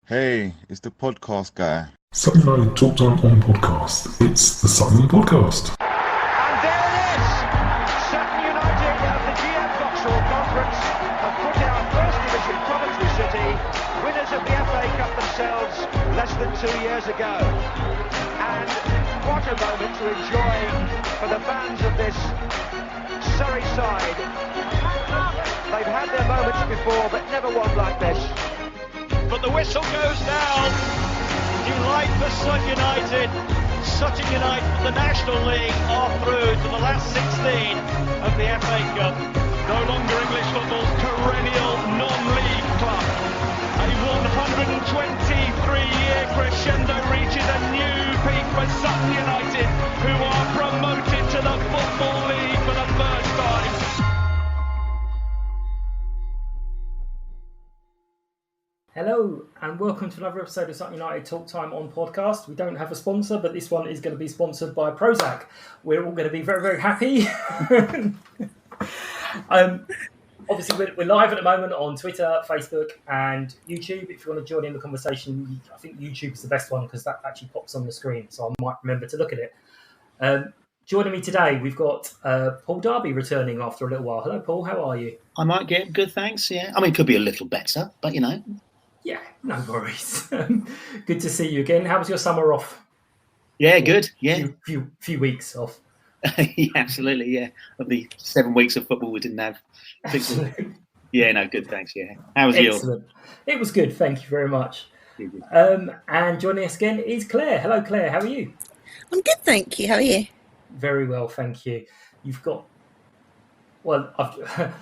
Hey, it's the podcast guy. Sutton United Talk Time on Podcast. It's the Sutton Podcast. And there it is! Sutton United of the GM Vauxhall Conference have put out First Division Coventry City, winners of the FA Cup themselves less than 2 years ago. And what a moment to enjoy for the fans of this Surrey side. They've had their moments before, but never one like this. But the whistle goes down. Delight for Sutton United. Sutton United from the National League are through to the last 16 of the FA Cup. No longer English football's perennial non-league club. A 123-year crescendo reaches a new peak for Sutton United, who are promoted to the Football League for the first time. Hello and welcome to another episode of Sutton United Talk Time on Podcast. We don't have a sponsor, but this one is going to be sponsored by Prozac. We're all going to be very, very happy. Obviously, we're live at the moment on Twitter, Facebook and YouTube. If you want to join in the conversation, I think YouTube is the best one because that actually pops on the screen, so I might remember to look at it. Joining me today, we've got Paul Darby returning after a little while. Hello, Paul. How are you? I might get good, thanks. Yeah, I mean, it could be a little better, but you know. Yeah, no worries. Good to see you again. How was your summer off? Yeah, good. Yeah, few weeks off. Yeah, absolutely. Yeah, of the 7 weeks of football we didn't have. Yeah, no, good. Thanks. Yeah, how was yours? Excellent. It was good. Thank you very much. And joining us again is Claire. Hello, Claire. How are you? I'm good, thank you. How are you? Very well, thank you. You've got I've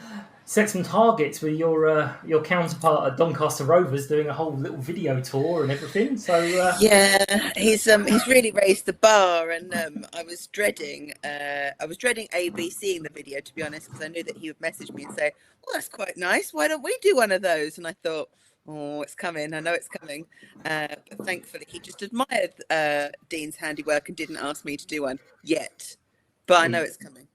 set some targets with your counterpart at Doncaster Rovers doing a whole little video tour and everything. So yeah, he's really raised the bar, and I was dreading AB seeing the video, to be honest, because I knew that he would message me and say, "Well, that's quite nice. Why don't we do one of those?" And I thought, "Oh, it's coming. I know it's coming." But thankfully, he just admired Dean's handiwork and didn't ask me to do one yet. But I know it's coming.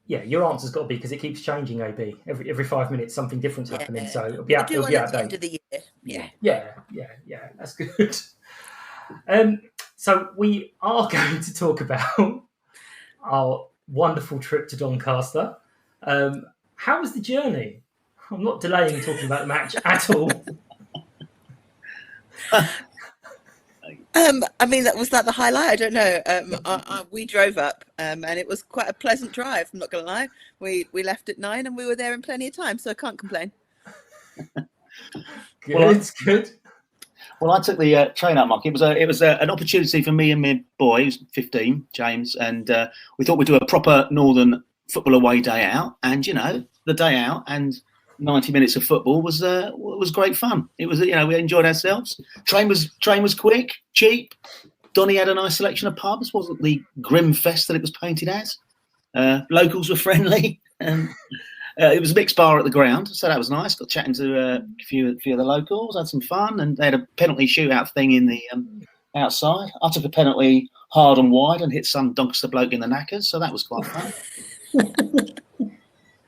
Yeah, your answer's got to be because it keeps changing, AB. Every 5 minutes, something different's happening. So it'll be We'll out. do It'll one be at out the date. end of the year. Yeah. That's good. So we are going to talk about our wonderful trip to Doncaster. How was the journey? I'm not delaying talking about the match at all. I mean, was that the highlight? I don't know. We drove up, and it was quite a pleasant drive. I'm not going to lie. We left at 9, and we were there in plenty of time, so I can't complain. Good. Well, I took the train up, Mark. It was an opportunity for me and my boy, who's 15, James, and we thought we'd do a proper Northern football away day out. And you know, the day out and 90 minutes of football was great fun. It was, you know, we enjoyed ourselves. Train was quick, cheap. Donny had a nice selection of pubs. Wasn't the grim fest that it was painted as. Locals were friendly. It was a mixed bar at the ground, so that was nice. Got chatting to a few of the locals, had some fun, and they had a penalty shootout thing in the outside. I took a penalty hard and wide and hit some Doncaster bloke in the knackers, so that was quite fun.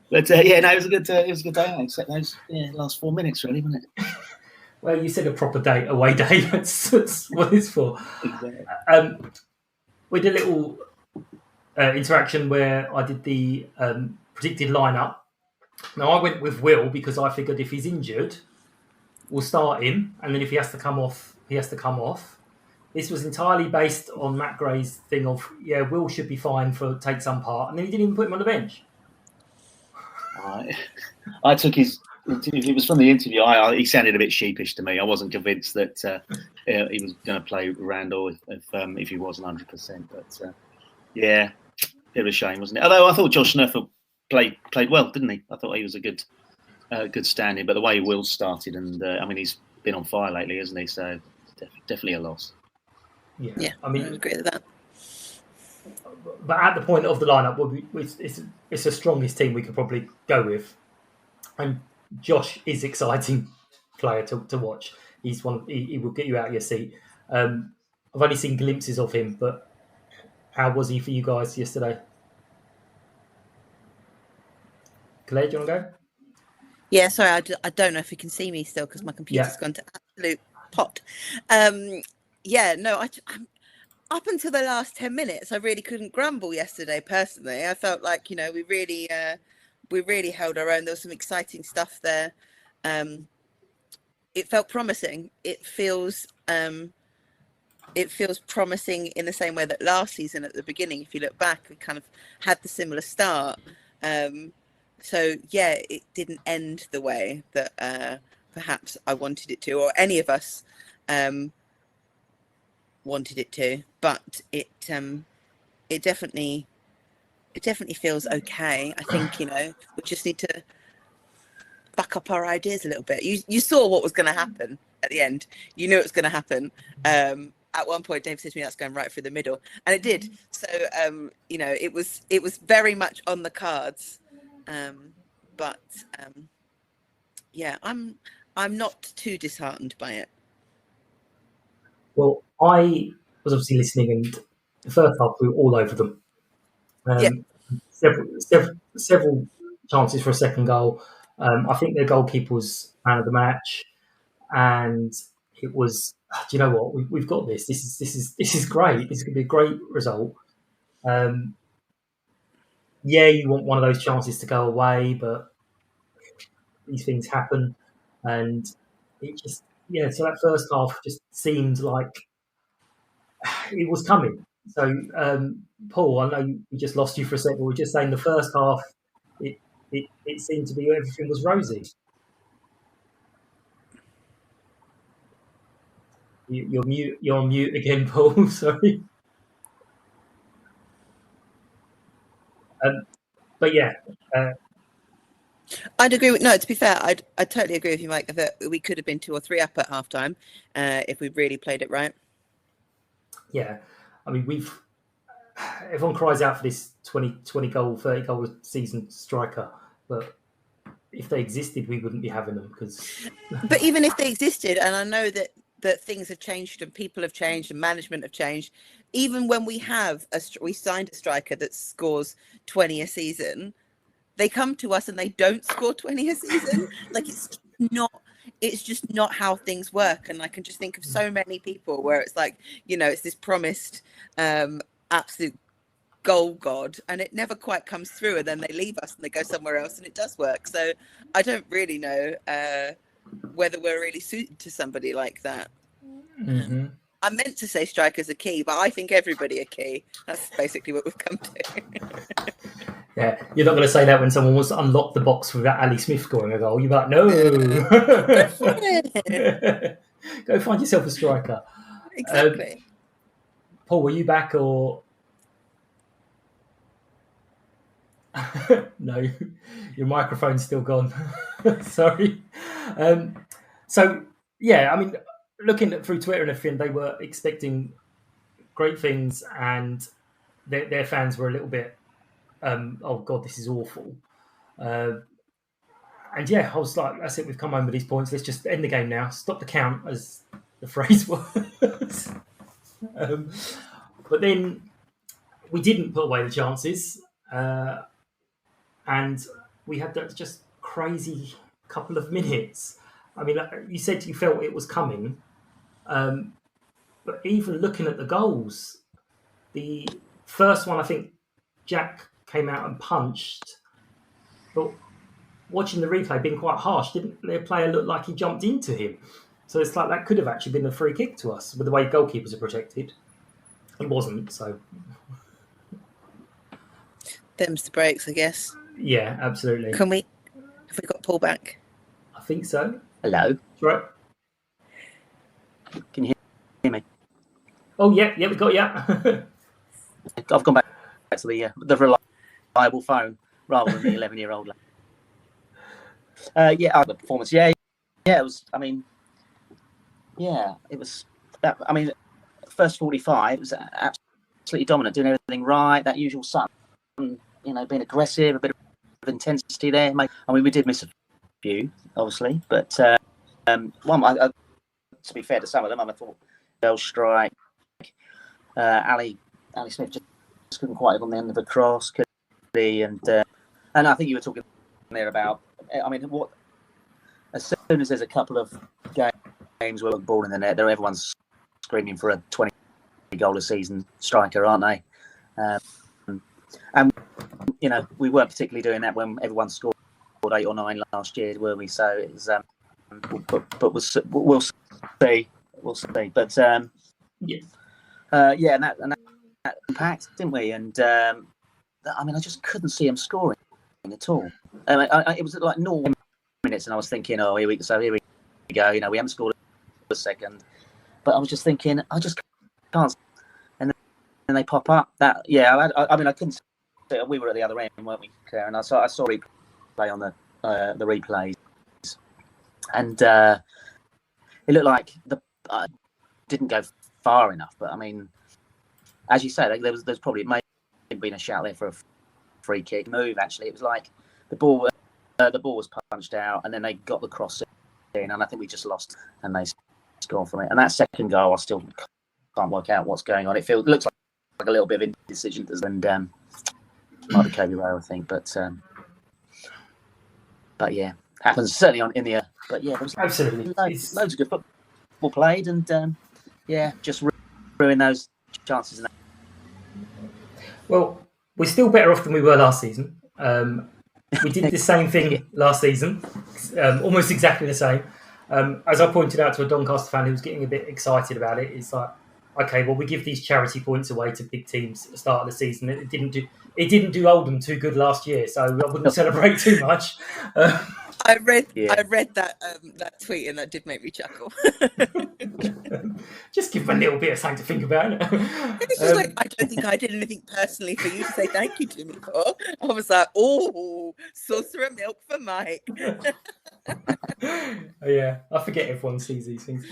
But it was a good day, except those last 4 minutes, really, wasn't it? Well, you said a proper away day. That's what it's for. Exactly. We did a little interaction where I did the predicted lineup. Now, I went with Will because I figured if he's injured, we'll start him, and then if he has to come off, he has to come off. This was entirely based on Matt Gray's thing of, Will should be fine for take some part, and then he didn't even put him on the bench. I took his. It was from the interview. He sounded a bit sheepish to me. I wasn't convinced that he was going to play Randall if he wasn't 100%. But bit of a shame, wasn't it? Although I thought Josh Snuffer played well, didn't he? I thought he was a good stand-in. But the way Will started, and I mean, he's been on fire lately, hasn't he? So definitely a loss. Yeah. I mean, I agree with that. But at the point of the lineup, it's the strongest team we could probably go with, and Josh is exciting player to watch. He's one. He will get you out of your seat. I've only seen glimpses of him, but how was he for you guys yesterday? Claire, do you want to go? Yeah, sorry, I don't know if you can see me still because my computer's gone to absolute pot. I'm up until the last 10 minutes, I really couldn't grumble yesterday. Personally, I felt like we really held our own. There was some exciting stuff there. It felt promising. It feels promising in the same way that last season at the beginning, if you look back, we kind of had the similar start. So yeah, it didn't end the way that perhaps I wanted it to, or any of us wanted it to, but it definitely feels okay. I think we just need to back up our ideas a little bit. You saw what was going to happen at the end. You knew it was going to happen. At one point, Dave said to me, "That's going right through the middle," and it did. So it was very much on the cards. But I'm not too disheartened by it. Well, I was obviously listening, and the first half we were all over them. Several chances for a second goal. I think their goalkeeper was man of the match, and it was. Do you know what? We've got this. This is great. This is going to be a great result. You want one of those chances to go away, but these things happen, and it just So that first half just seemed like it was coming. So, Paul, I know we just lost you for a second. We were just saying the first half, it seemed to be everything was rosy. You're on mute again, Paul. Sorry. But yeah. I'd agree with to be fair, I totally agree with you, Mike, that we could have been 2 or 3 up at half time if we really played it right. Yeah, I mean everyone cries out for this 20 goal, 30 goal season striker, but if they existed, we wouldn't be having them But even if they existed, and I know that things have changed and people have changed and management have changed, even when we signed a striker that scores 20 a season, they come to us and they don't score 20 a season. Like it's just not how things work. And I can just think of so many people where it's like, it's this promised absolute goal god, and it never quite comes through, and then they leave us and they go somewhere else and it does work. So I don't really know whether we're really suited to somebody like that. Mm-hmm. I meant to say strikers are key, but I think everybody are key. That's basically what we've come to. Yeah, you're not going to say that when someone wants to unlock the box without Ali Smith scoring a goal. You're like, no. Go find yourself a striker. Exactly. Paul, were you back or... No, your microphone's still gone. Sorry. So, yeah, I mean, looking through Twitter and everything, they were expecting great things, and their fans were a little bit, oh, God, this is awful. And yeah, I was like, that's it, we've come home with these points. Let's just end the game now. Stop the count, as the phrase was. But then we didn't put away the chances. And we had that just crazy couple of minutes. I mean, you said you felt it was coming. But even looking at the goals, the first one, I think Jack came out and punched. But watching the replay, being quite harsh, didn't their player look like he jumped into him? So it's like that could have actually been a free kick to us with the way goalkeepers are protected. It wasn't, so... Them's the breaks, I guess. Yeah, absolutely. Have we got Paul back? I think so. Hello. That's right. Can you hear me? Oh, yeah, we got you. I've gone back to the reliable phone rather than the 11-year-old. The performance. Yeah, it was. I mean, it was. That. I mean, first 45 was absolutely dominant, doing everything right. That usual Sutton, being aggressive, a bit of intensity there. I mean, we did miss a few, obviously, but to be fair to some of them, I thought Bell strike, Ali Smith just couldn't quite have on the end of a cross, could he? And I think you were talking there about. I mean, as soon as there's a couple of games where the ball in the net, everyone's screaming for a 20-goal a season striker, aren't they? And we weren't particularly doing that when everyone scored 8 or 9 last year, were we? So it's but we'll see. We'll see. But and that impact, didn't we? And I just couldn't see him scoring at all. It was like 0 minutes, and I was thinking, oh, here we go. We haven't scored a second, but I was just thinking, I just can't. And then they pop up. I couldn't. We were at the other end, weren't we, Claire? And I saw replay on the replays, and it looked like didn't go far enough. But I mean, as you say, there's probably been a shout there for a free kick move. Actually, it was like the ball was punched out, and then they got the cross in, and I think we just lost, and they scored from it. And that second goal, I still can't work out what's going on. It looks like a little bit of indecision, and might be Kobe Rowe, I think, but yeah, happens certainly in the. But yeah, there was absolutely loads of good football played, and just ruin those chances. Well, we're still better off than we were last season. We did the same thing last season, almost exactly the same. As I pointed out to a Doncaster fan who was getting a bit excited about it, it's like, okay, well, we give these charity points away to big teams at the start of the season. It didn't do Oldham too good last year, so I wouldn't celebrate too much. I read that tweet, and that did make me chuckle. Just give them a little bit of something to think about. It's just I don't think I did anything personally for you to say thank you to me for. I was like, oh, saucer of milk for Mike. Yeah, I forget everyone sees these things.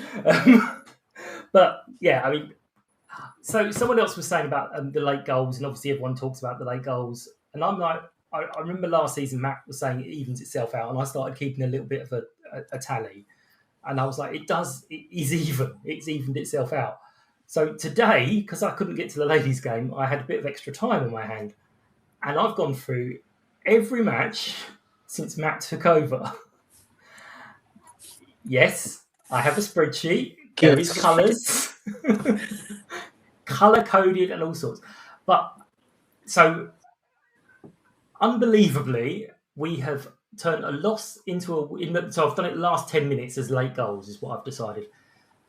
But yeah, I mean, so someone else was saying about the late goals, and obviously everyone talks about the late goals. And I'm like, I remember last season Matt was saying it evens itself out, and I started keeping a little bit of a tally. And I was like, it is even. It's evened itself out. So today, because I couldn't get to the ladies' game, I had a bit of extra time on my hand. And I've gone through every match since Matt took over. Yes, I have a spreadsheet. There is colours, colour-coded and all sorts. But, so, unbelievably, we have turned a loss into a... So I've done it the last 10 minutes as late goals, is what I've decided.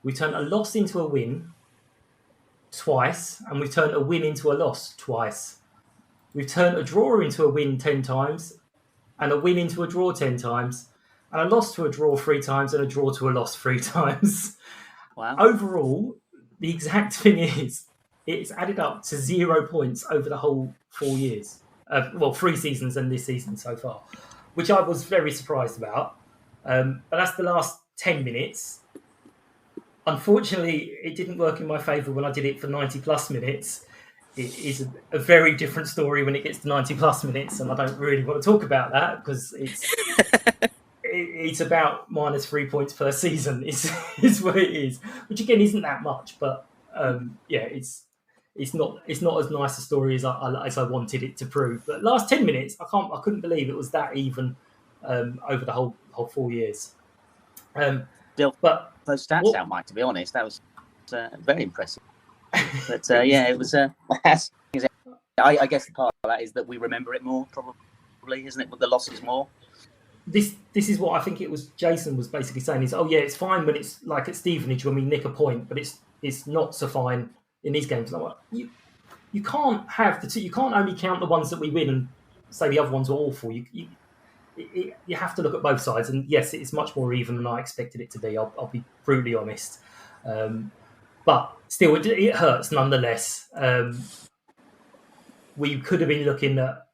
We turned a loss into a win twice, and we've turned a win into a loss twice. We've turned a draw into a win 10 times, and a win into a draw 10 times, and a loss to a draw 3 times, and a draw to a loss 3 times. Wow. Overall, the exact thing is, it's added up to 0 points over the whole 4 years. 3 seasons and this season so far, which I was very surprised about. But that's the last 10 minutes. Unfortunately, it didn't work in my favour when I did it for 90 plus minutes. It is a very different story when it gets to 90 plus minutes, and I don't really want to talk about that because it's about minus 3 points per season is what it is, which again isn't that much, but it's not as nice a story as I wanted it to prove. But last 10 minutes, I couldn't believe it was that even over the whole 4 years. But those stats out, Mike. To be honest, that was very impressive. But it was. I guess the part of that is that we remember it more, probably, isn't it? With the losses more. This is what I think it was. Jason was basically saying is, it's fine when it's like at Stevenage when we nick a point, but it's not so fine in these games. Like, you can't have the two. You can't only count the ones that we win and say the other ones are awful. You have to look at both sides. And yes, it's much more even than I expected it to be. I'll be brutally honest. But still, it hurts nonetheless. We could have been looking at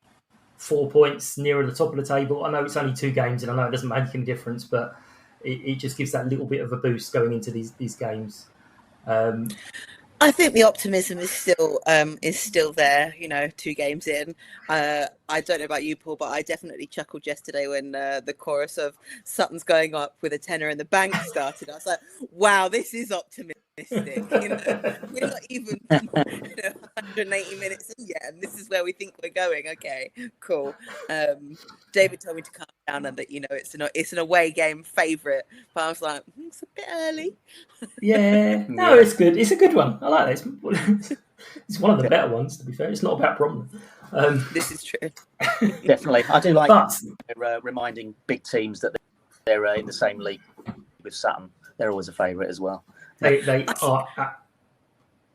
4 points nearer the top of the table. I know it's only 2 games, and I know it doesn't make any difference, but it just gives that little bit of a boost going into these games. I think the optimism is still there. 2 games in. I don't know about you, Paul, but I definitely chuckled yesterday when the chorus of Sutton's going up with a tenner in the bank started. I was like, "Wow, this is optimism." We're not even 180 minutes in yet, and this is where we think we're going. Okay, cool. David told me to calm down and that it's an away game favourite, but I was like, it's a bit early. Yeah, no, it's good. It's a good one. I like it. It's one of the better ones, to be fair. It's not about Bromley. This is true. Definitely, I do like But reminding big teams that they're in the same league with Sutton. They're always a favourite as well. they are.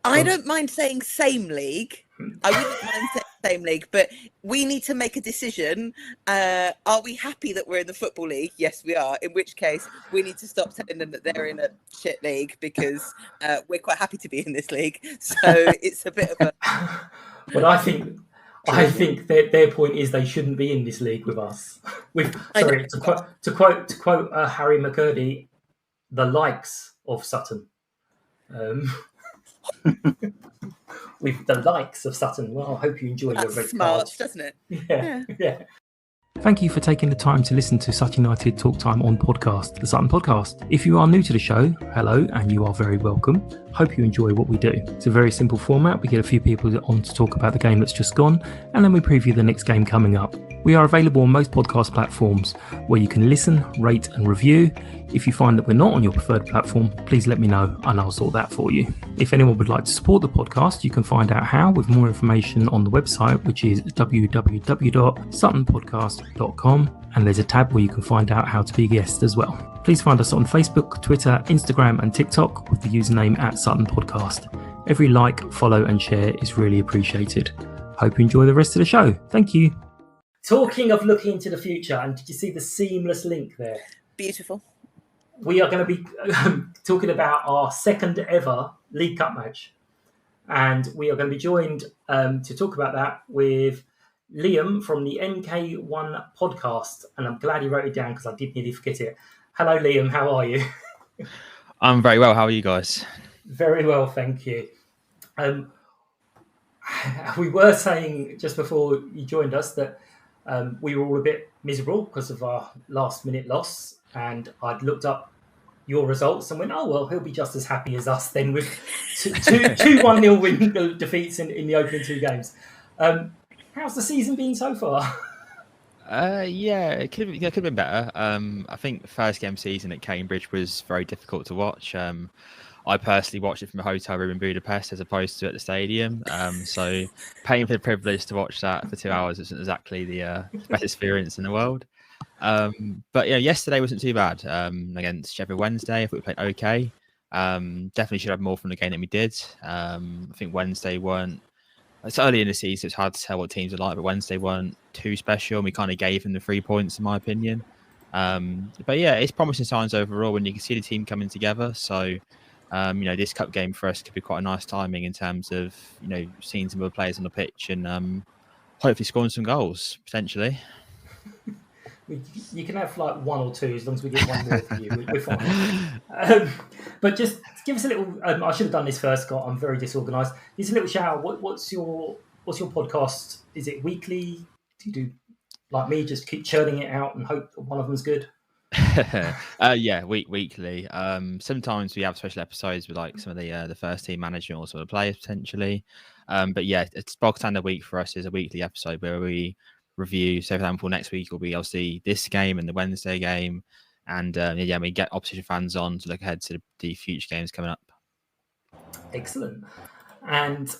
I don't mind saying same league. I wouldn't mind saying same league, but we need to make a decision. Are we happy that we're in the Football League? Yes, we are. In which case, we need to stop telling them that they're in a shit league, because we're quite happy to be in this league. So it's a bit of a... But I think their point is they shouldn't be in this league with us. To quote Harry McCurdy, the likes of Sutton. With the likes of Sutton. Well, I hope you enjoy your red smart, cards. Doesn't it? Yeah. Thank you for taking the time to listen to Sutton United Talk Time on podcast, the Sutton Podcast. If you are new to the show, hello, and you are very welcome. Hope you enjoy what we do. It's a very simple format. We get a few people on to talk about the game that's just gone, and then we preview the next game coming up. We are available on most podcast platforms where you can listen, rate and review. If you find that we're not on your preferred platform, please let me know and I'll sort that for you. If anyone would like to support the podcast, you can find out how with more information on the website, which is www.suttonpodcast.com, and there's a tab where you can find out how to be a guest as well. Please find us on Facebook, Twitter, Instagram and TikTok with the username @SuttonPodcast. Every like, follow and share is really appreciated. Hope you enjoy the rest of the show. Thank you. Talking of looking into the future, and did you see the seamless link there? Beautiful. We are going to be talking about our second ever League Cup match. And we are going to be joined to talk about that with Liam from the MK1 Podcast. And I'm glad he wrote it down because I did nearly forget it. Hello, Liam. How are you? I'm very well. How are you guys? Very well, thank you. We were saying just before you joined us that we were all a bit miserable because of our last-minute loss. And I'd looked up your results and went, oh, well, he'll be just as happy as us then with two 1-0 win defeats in the opening two games. How's the season been so far? Yeah, it could have been better. I think the first game season at Cambridge was very difficult to watch. I personally watched it from a hotel room in Budapest as opposed to at the stadium. So paying for the privilege to watch that for 2 hours isn't exactly the best experience in the world. But yeah, yesterday wasn't too bad against Sheffield Wednesday. I thought we played okay. Definitely should have more from the game than we did. I think Wednesday weren't. It's early in the season, it's hard to tell what teams are like, but Wednesday weren't too special, and we kind of gave them the 3 points, in my opinion. But yeah, it's promising signs overall when you can see the team coming together. So, this cup game for us could be quite a nice timing in terms of, seeing some other players on the pitch and hopefully scoring some goals, potentially. You can have like one or two as long as we get one more for you. We're fine. But just give us a little. I should have done this first, Scott. I'm very disorganised. Just a little shout out. What's your podcast? Is it weekly? Do you do like me, just keep churning it out and hope that one of them's good? Yeah, weekly. Sometimes we have special episodes with like some of the first team manager or some of the players potentially. But yeah, it's bog standard week for us is a weekly episode where we review. So, for example, next week will be obviously this game and the Wednesday game, and we get opposition fans on to look ahead to the future games coming up. Excellent. And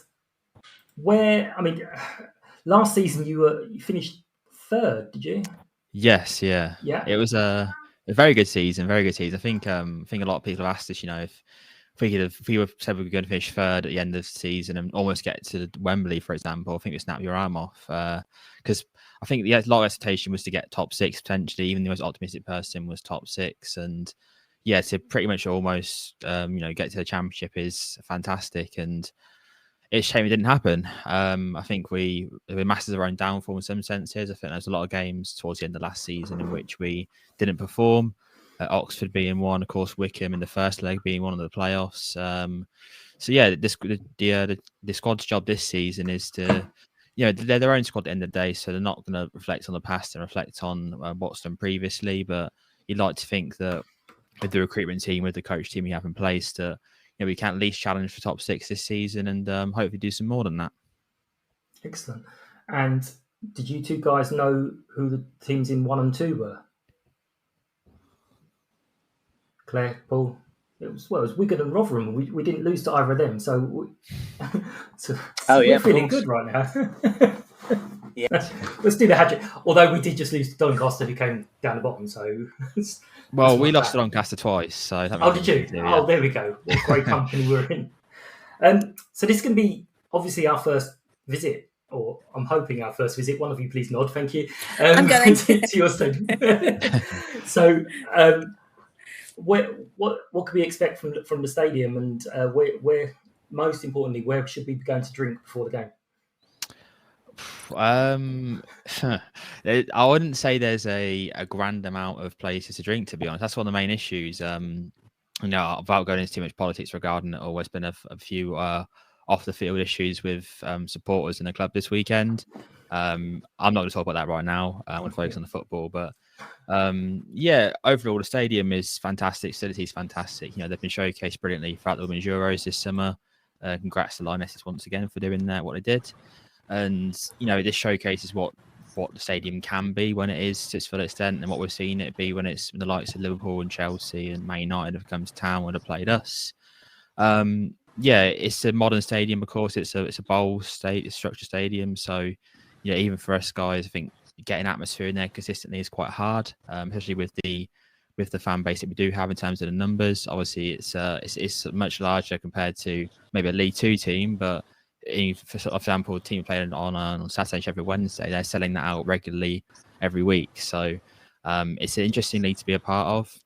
last season you finished third, did you? Yes, yeah. It was a very good season. I think a lot of people have asked us, if we were said we were going to finish third at the end of the season and almost get to Wembley, for example, I think we snap your arm off. Because I think a lot of expectation was to get top 6 potentially. Even the most optimistic person was top 6, and yeah, to pretty much almost get to the championship is fantastic. And it's a shame it didn't happen. I think we were masters of our own downfall in some senses. I think there's a lot of games towards the end of last season in which we didn't perform. Oxford being one, of course, Wickham in the first leg being one of the playoffs. So yeah, the squad's job this season is to, they're their own squad at the end of the day, so they're not going to reflect on the past and reflect on what's done previously. But you'd like to think that with the recruitment team, with the coach team we have in place, that we can at least challenge for top 6 this season, and hopefully do some more than that. Excellent. And did you two guys know who the teams in 1 and 2 were? Claire, Paul? It was Wigan and Rotherham. We didn't lose to either of them, so we're feeling good right now. Yeah. Let's do the hat trick. Although we did just lose to Doncaster, who came down the bottom. So, we lost to Doncaster twice. So did you? There we go. What great company we're in. So this is going to be obviously our first visit, or I'm hoping our first visit. One of you, please nod. Thank you. I'm going to your stadium. So, what can we expect from the stadium, and where most importantly, where should we be going to drink before the game? I wouldn't say there's a grand amount of places to drink, to be honest. That's one of the main issues. Without going into too much politics regarding it, always been a few off the field issues with supporters in the club this weekend. I'm not going to talk about that right now. I want to focus on the football, but overall the stadium is fantastic. Facility is fantastic. They've been showcased brilliantly throughout the Women's Euros this summer. Congrats to Lionesses once again for doing what they did. And this showcases what the stadium can be when it is to its full extent, and what we're seeing it be when it's the likes of Liverpool and Chelsea and Man United have come to town when they've played us. It's a modern stadium, of course. It's a bowl structure stadium, so even for us guys, I think getting atmosphere in there consistently is quite hard, especially with the fan base that we do have in terms of the numbers. Obviously, it's much larger compared to maybe a League Two team, but for example, a team playing on Saturday, Sheffield Wednesday, they're selling that out regularly every week. So it's an interesting league to be a part of.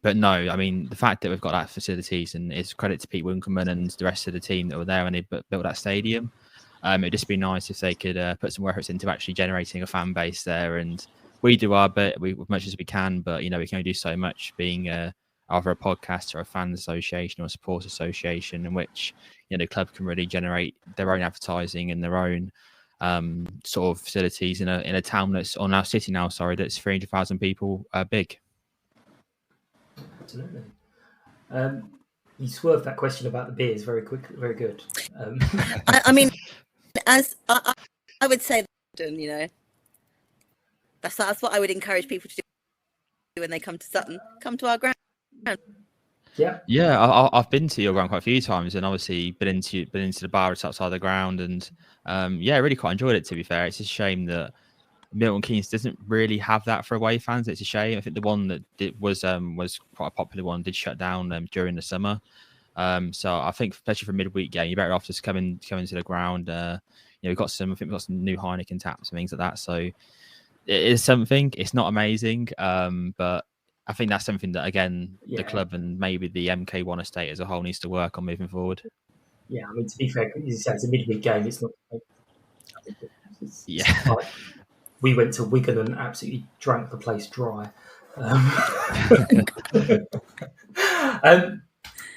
But no, I mean, the fact that we've got that facilities, and it's credit to Pete Winkelman and the rest of the team that were there when they built that stadium. It'd just be nice if they could put some efforts into actually generating a fan base there. And we do our bit as much as we can, but we can only do so much being either a podcast or a fans association or a sports association, in which the club can really generate their own advertising and their own sort of facilities in a town that's on our city now. Sorry, that's 300,000 people big. Absolutely. You swerved that question about the beers very quickly. Very good. I mean, as I would say, that's what I would encourage people to do when they come to Sutton. Come to our ground. Yeah, I've been to your ground quite a few times, and obviously been into the bar outside the ground, and really quite enjoyed it. To be fair, it's a shame that Milton Keynes doesn't really have that for away fans. It's a shame. I think the one that was quite a popular one did shut down during the summer. So I think, especially for a midweek game, you're better off just coming to the ground. We've got some new Heineken taps and things like that. So it is something. It's not amazing, but I think that's something that, again, the club and maybe the MK1 estate as a whole needs to work on moving forward. Yeah, I mean, to be fair, as you said, it's a midweek game. It's not. Like, we went to Wigan and absolutely drank the place dry.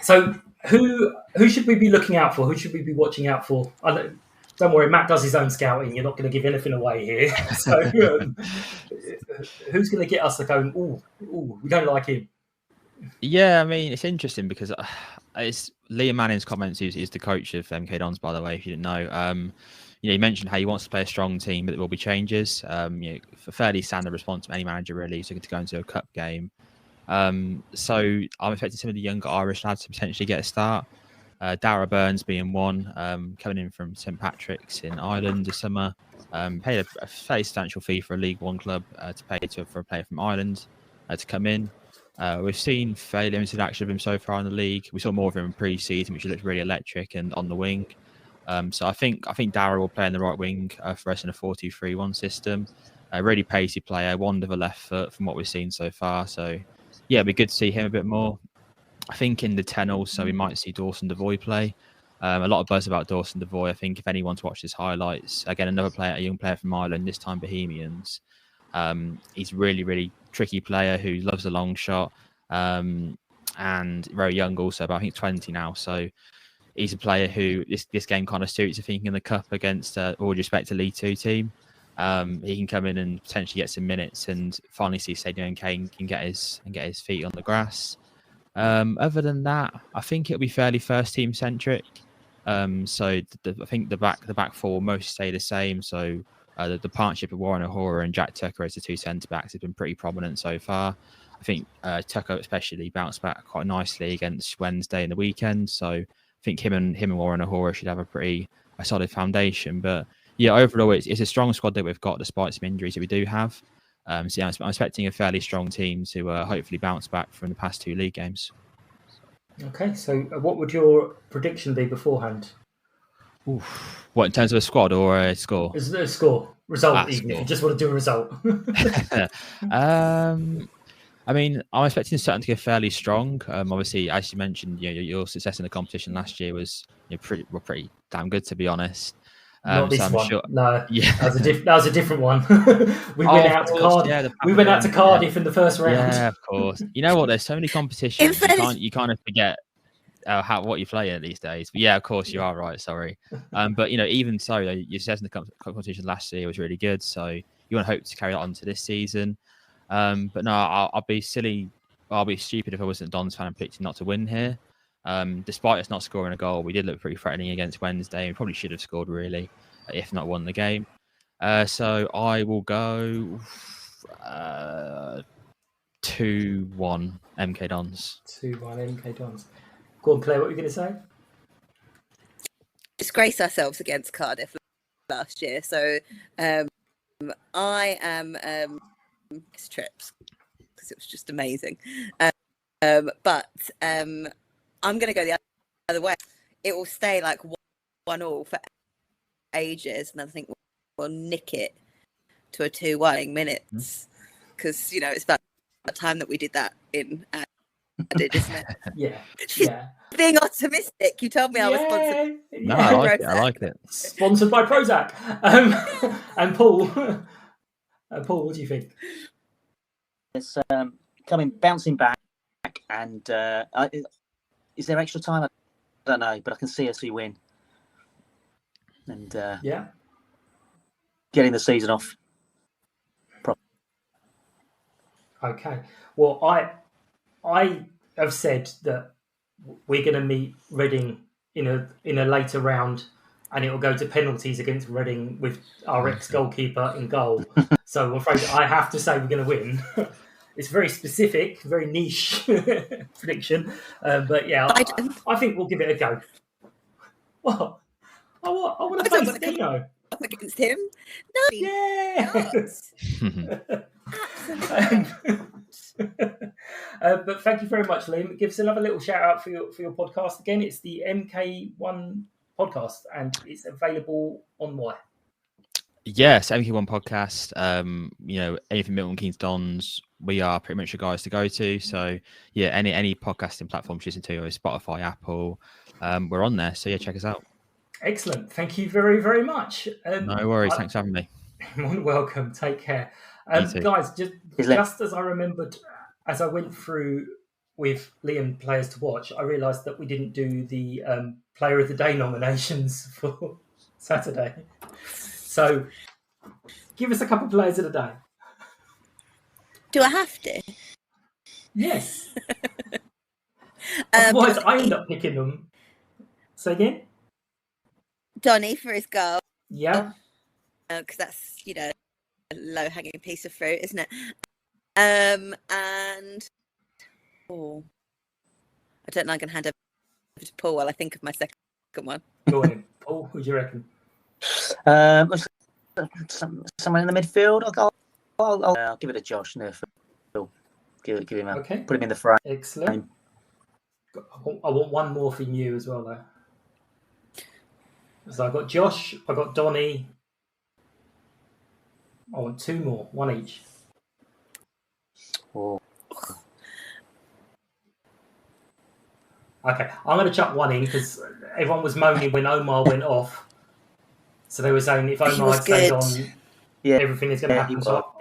So who should we be looking out for? Who should we be watching out for? Don't worry, Matt does his own scouting. You're not going to give anything away here. So who's going to get us to go, ooh, we don't like him? Yeah, I mean, it's interesting because it's Liam Manning's comments. He's the coach of MK Dons, by the way, if you didn't know. He mentioned how he wants to play a strong team, but there will be changes. A fairly standard response from any manager, really. He's looking to go into a cup game. So I'm expecting some of the younger Irish lads to potentially get a start. Dara Burns being one, coming in from St Patrick's in Ireland this summer. Paid a fairly substantial fee for a League One club to pay for a player from Ireland to come in. We've seen fairly limited action of him so far in the league. We saw more of him in pre-season, which looked really electric and on the wing. So I think Dara will play in the right wing for us in a 4-2-3-1 system. A really pacey player, one with a left foot from what we've seen so far. So yeah, it'd be good to see him a bit more. I think in the 10 also we might see Dawson Devoy play. A lot of buzz about Dawson Devoy. I think if anyone's watched his highlights, again, another player, a young player from Ireland, this time Bohemians. He's really, really tricky player who loves a long shot and very young also, but I think 20 now. So he's a player who this game kind of suits, I think, in the cup against all due respect to League Two team. He can come in and potentially get some minutes and finally see Stadium MK can get his feet on the grass. Other than that, I think it'll be fairly first team centric. So I think the back four will mostly stay the same. So the partnership of Warren O'Hora and Jack Tucker as the two centre backs has been pretty prominent so far. I think Tucker especially bounced back quite nicely against Wednesday in the weekend. So I think him and Warren O'Hora should have a solid foundation. But yeah, overall it's a strong squad that we've got despite some injuries that we do have. So yeah, I'm expecting a fairly strong team to hopefully bounce back from the past two league games. Okay, so what would your prediction be beforehand? Oof. What, in terms of a squad or a score? Is there a score? Result, even score. if you just want to do a result. I mean, I'm expecting Sutton to get fairly strong. Obviously, as you mentioned, your success in the competition last year was pretty damn good, to be honest. Not this one. Sure... No, yeah. that was a different one. We went out to Cardiff. Yeah, we went out to Cardiff in the first round. Yeah, of course. You know what? There's so many competitions. You kind of forget what you play in these days. But yeah, of course, you are right. Sorry. But even so, your success in the competition last year was really good. So you want to hope to carry that on to this season. But no, I'll be silly. I'll be stupid if I wasn't a Dons fan and picked not to win here. Despite us not scoring a goal, we did look pretty threatening against Wednesday. We probably should have scored, really, if not won the game. So I will go 2-1 MK Dons. 2-1 MK Dons. Go on, Claire, what were you going to say? Disgrace ourselves against Cardiff last year. So I am trips because it was just amazing. But I'm going to go the other way. It will stay like 1-1 for ages, and I think we'll nick it to a 2-1 minutes because it's about time that we did that in added, isn't it? Yeah. Being optimistic, you told me I was sponsored. No, I like it. Sponsored by Prozac. And Paul, what do you think? It's bouncing back, and is there extra time? I don't know, but I can see us win. And getting the season off. Okay. Well, I have said that we're going to meet Reading in a later round, and it will go to penalties against Reading with our ex-goalkeeper in goal. So I'm afraid I have to say we're going to win. It's very specific, very niche prediction. But yeah, I think we'll give it a go. What? I want to face Dino. Against him? No. Yes. But thank you very much, Liam. Give us another little shout out for your podcast again. It's the MK1 Podcast, and it's available on why? Yes, MK1 Podcast. Anything Milton Keynes Dons, we are pretty much the guys to go to. So yeah, any podcasting platform you listen to, or Spotify, Apple, we're on there. So yeah, check us out. Excellent. Thank you very, very much. No worries. Thanks for having me. Welcome. Take care. Guys, just as I remembered, as I went through with Liam players to watch, I realised that we didn't do the Player of the Day nominations for Saturday. So give us a couple of players of the day. Do I have to? Yes. Otherwise, I end up picking them. Say again? Donny for his goal. Yeah. Because that's, a low-hanging piece of fruit, isn't it? And I don't know, I'm going to hand over to Paul while I think of my second one. Go on, Paul, who do you reckon? Someone in the midfield. I'll give it to Josh. No, give him a put him in the frame. Excellent. I want one more from you as well, though. So I've got Josh, I've got Donny. I want two more, one each. Oh. Okay, I'm going to chuck one in because everyone was moaning when Omar went off. So they were saying if Omar had stayed on, everything is going to happen. So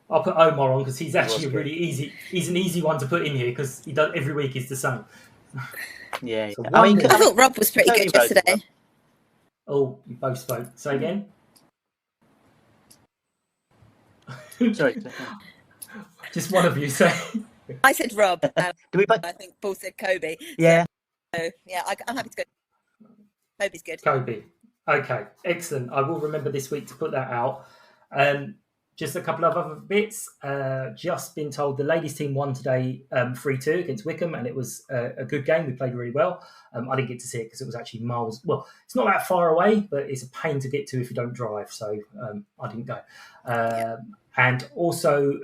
I'll put Omar on because he's actually really easy. He's an easy one to put in here because he does every week is the same. Yeah. So I thought Rob was pretty good yesterday. Oh, you both spoke. Say again. Sorry. Just one of you say. I said Rob. Do we both? I think Paul said Kobe. Yeah. So, yeah, I'm happy to go. Kobe's good. Kobe. Okay, excellent. I will remember this week to put that out. Just a couple of other bits. Just been told the ladies team won today 3-2 against Wickham, and it was a good game. We played really well. I didn't get to see it because it was actually miles. Well, it's not that far away, but it's a pain to get to if you don't drive. So I didn't go. And also,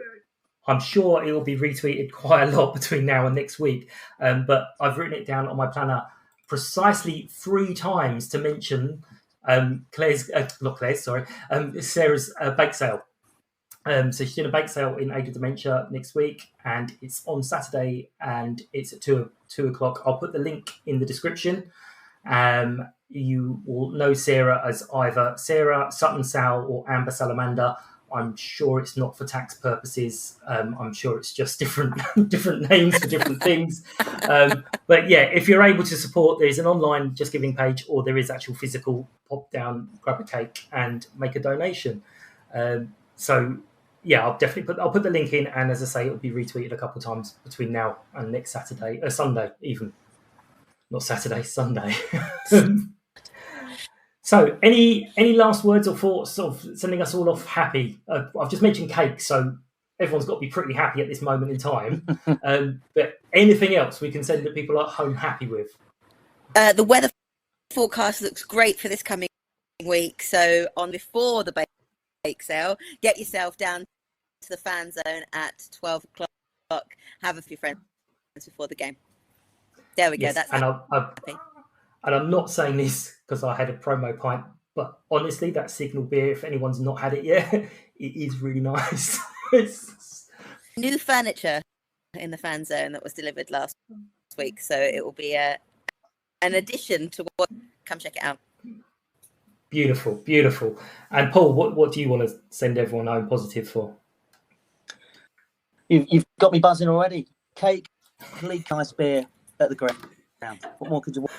I'm sure it will be retweeted quite a lot between now and next week. But I've written it down on my planner precisely 3 times to mention Sarah's bake sale. So she's doing a bake sale in Age of Dementia next week, and it's on Saturday, and it's at 2 o'clock. I'll put the link in the description. You will know Sarah as either Sarah, Sutton Sal, or Amber Salamander. I'm sure it's not for tax purposes. I'm sure it's just different names for different things. But yeah, if you're able to support, there's an online Just Giving page, or there is actual physical pop down, grab a cake, and make a donation. So yeah, I'll put the link in, and as I say, it'll be retweeted a couple of times between now and next Sunday, even not Saturday, Sunday. So, any last words or thoughts of sending us all off happy? I've just mentioned cake, so everyone's got to be pretty happy at this moment in time. But anything else we can send the people at home happy with? The weather forecast looks great for this coming week. So, before the bake sale, get yourself down to the fan zone at 12 o'clock. Have a few friends before the game. There we go. That's happy. And I'm not saying this because I had a promo pint, but honestly, that Signal beer, if anyone's not had it yet, it is really nice. New furniture in the fan zone that was delivered last week, so it will be an addition to what. Come check it out. Beautiful, beautiful. And Paul, what do you want to send everyone home positive for? You've got me buzzing already. Cake, bleak ice beer at the ground. What more could you want?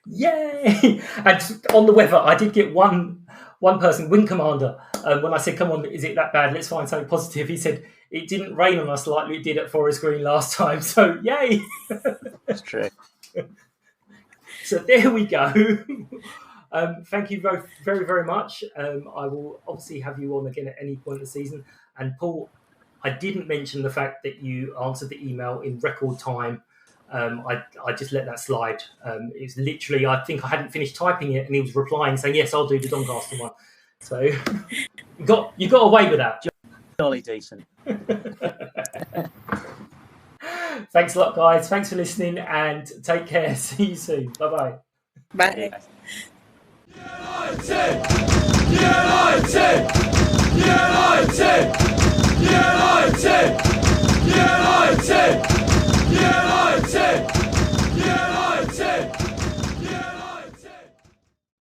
Yay! And on the weather, I did get one person, Wing Commander, when I said, come on, is it that bad? Let's find something positive. He said, it didn't rain on us like it did at Forest Green last time. So, yay! That's true. So there we go. Thank you very, very, very much. I will obviously have you on again at any point of the season. And Paul, I didn't mention the fact that you answered the email in record time. I just let that slide. It was literally, I think I hadn't finished typing it, and he was replying saying, yes, I'll do the Doncaster one. So you got away with that. Jolly decent. Thanks a lot, guys. Thanks for listening, and take care. See you soon. Bye-bye. Bye. United!